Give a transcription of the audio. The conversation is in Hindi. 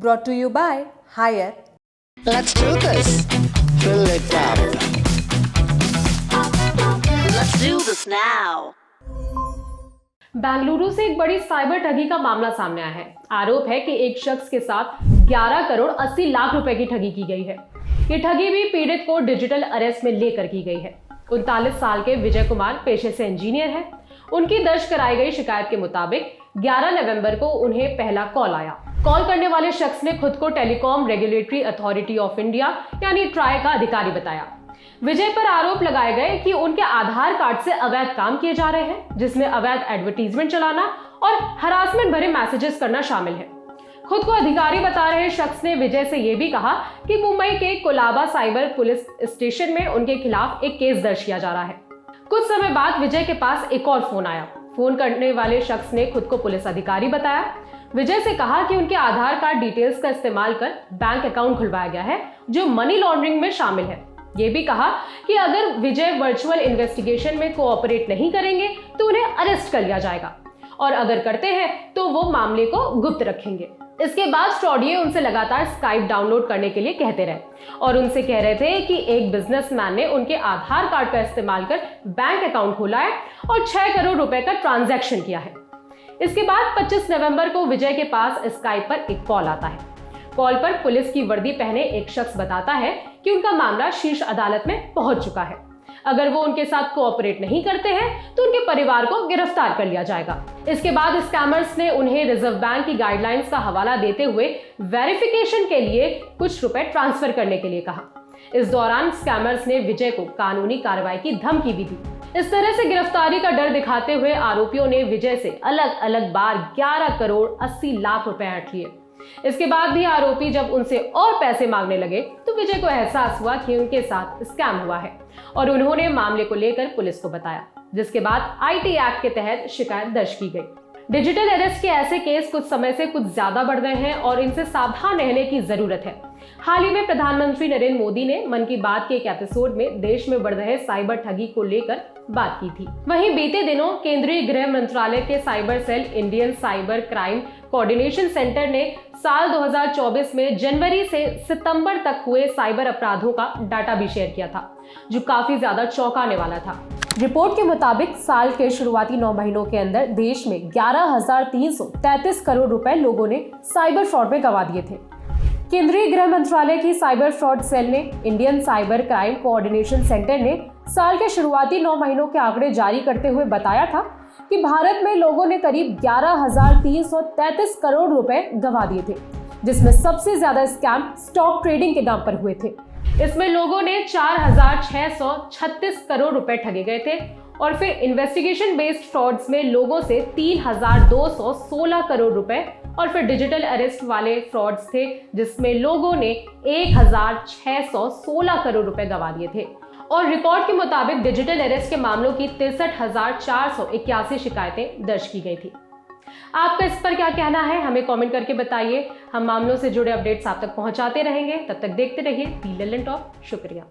brought to you by Hyatt. Let's do this. Fill it up. Let's do this now. Bengaluru से एक बड़ी साइबर ठगी का मामला सामने आया है। आरोप है कि एक शख्स के साथ 11 करोड़ 80 लाख रुपए की ठगी की गई है। ये ठगी भी पीड़ित को डिजिटल अरेस्ट में लेकर की गई है। 39 साल के विजय कुमार पेशे से इंजीनियर हैं। उनकी दर्ज कराई गई शिकायत के मुताबिक 11 नवंबर को उन्हें पहला कॉल आया। कॉल करने वाले शख्स ने खुद को telecom regulatory authority of India यानी ट्राई का अधिकारी बताया। विजय पर आरोप लगाए गए कि उनके आधार कार्ड से अवैध काम किए जा रहे हैं, जिसमें अवैध एडवर्टीजमेंट चलाना और हरासमेंट भरे मैसेजेस करना शामिल है। खुद को अधिकारी बता रहे शख्स ने विजय से यह भी कहा कि मुंबई के कोलाबा साइबर पुलिस स्टेशन में उनके खिलाफ एक केस दर्ज किया जा रहा है। कुछ समय बाद विजय के पास एक और फोन आया। फोन करने वाले शख्स ने खुद को पुलिस अधिकारी बताया। विजय से कहा कि उनके आधार कार्ड डिटेल्स का इस्तेमाल कर बैंक अकाउंट खुलवाया गया है, जो मनी लॉन्ड्रिंग में शामिल है। ये भी कहा कि अगर विजय वर्चुअल इन्वेस्टिगेशन में कोऑपरेट नहीं करेंगे तो उन्हें अरेस्ट कर लिया जाएगा, और अगर करते हैं तो वो मामले को गुप्त रखेंगे। इसके बाद फ्रॉडिये उनसे लगातार स्काइप डाउनलोड करने के लिए कहते रहे और उनसे कह रहे थे कि एक बिजनेसमैन ने उनके आधार कार्ड का इस्तेमाल कर बैंक अकाउंट खोला है और 6 करोड़ रुपए का ट्रांजैक्शन किया है। इसके बाद 25 नवंबर को विजय के पास स्काइप पर एक कॉल आता है। कॉल पर पुलिस की वर्दी पहने एक शख्स बताता है कि उनका मामला शीर्ष अदालत में पहुंच चुका है। अगर वो उनके साथ कोऑपरेट नहीं करते हैं तो उनके परिवार को गिरफ्तार कर लिया जाएगा। इसके बाद स्कैमर्स ने उन्हें रिजर्व बैंक की गाइडलाइंस का हवाला देते हुए वेरिफिकेशन के लिए कुछ रुपए ट्रांसफर करने के लिए कहा। इस दौरान स्कैमर्स ने विजय को कानूनी कार्रवाई की धमकी भी दी। इस तरह से गिरफ्तारी का डर दिखाते हुए आरोपियों ने विजय से अलग अलग बार 11 करोड़ 80 लाख रुपए हट लिए। इसके बाद भी आरोपी जब उनसे और पैसे मांगने लगे तो विजय को एहसास हुआ कि उनके साथ स्कैम हुआ है और उन्होंने मामले को लेकर पुलिस को बताया, जिसके बाद आईटी एक्ट के तहत शिकायत दर्ज की गई। डिजिटल अरेस्ट के ऐसे केस कुछ समय से कुछ ज्यादा बढ़ गए हैं और इनसे सावधान रहने की जरूरत है। हाल ही में प्रधानमंत्री नरेंद्र मोदी ने मन की बात के एक एपिसोड में देश में बढ़ रहे साइबर ठगी को लेकर बात की थी। वहीं बीते दिनों केंद्रीय गृह मंत्रालय के cyber cell Indian cyber crime coordination centre ने साल 2024 में जनवरी से सितंबर तक हुए साइबर अपराधों का डाटा भी शेयर किया था, जो काफी ज्यादा चौंकाने वाला था। रिपोर्ट के मुताबिक साल के शुरुआती 9 महीनों के अंदर देश में 11,333 करोड़ रुपए लोगों ने साइबर फ्रॉड में गंवा दिए थे। केंद्रीय गृह मंत्रालय की साइबर फ्रॉड सेल ने Indian cyber crime coordination centre ने साल के शुरुआती 9 महीनों के आंकड़े जारी करते हुए बताया था कि भारत में लोगों ने करीब 11,333 करोड़ रुपए गंवा दिए थे, जिसमें सबसे ज्यादा स्कैम स्टॉक ट्रेडिंग के नाम पर हुए थे। इसमें लोगों ने 4,636 करोड़ रुपए ठगे गए थे और फिर इन्वेस्टिगेशन बेस्ड फ्रॉड्स में लोगों से 3,216 करोड़ रुपए और फिर डिजिटल अरेस्ट वाले फ्रॉड्स थे, जिसमें लोगों ने 1,616 करोड़ रुपए गंवा दिए थे। और रिकॉर्ड के मुताबिक डिजिटल अरेस्ट के मामलों की 63,481 शिकायतें दर्ज की गई थी। आपका इस पर क्या कहना है, हमें कमेंट करके बताइए। हम मामलों से जुड़े अपडेट्स आप तक पहुंचाते रहेंगे। तब तक देखते रहिए दी लेलन टॉप। शुक्रिया।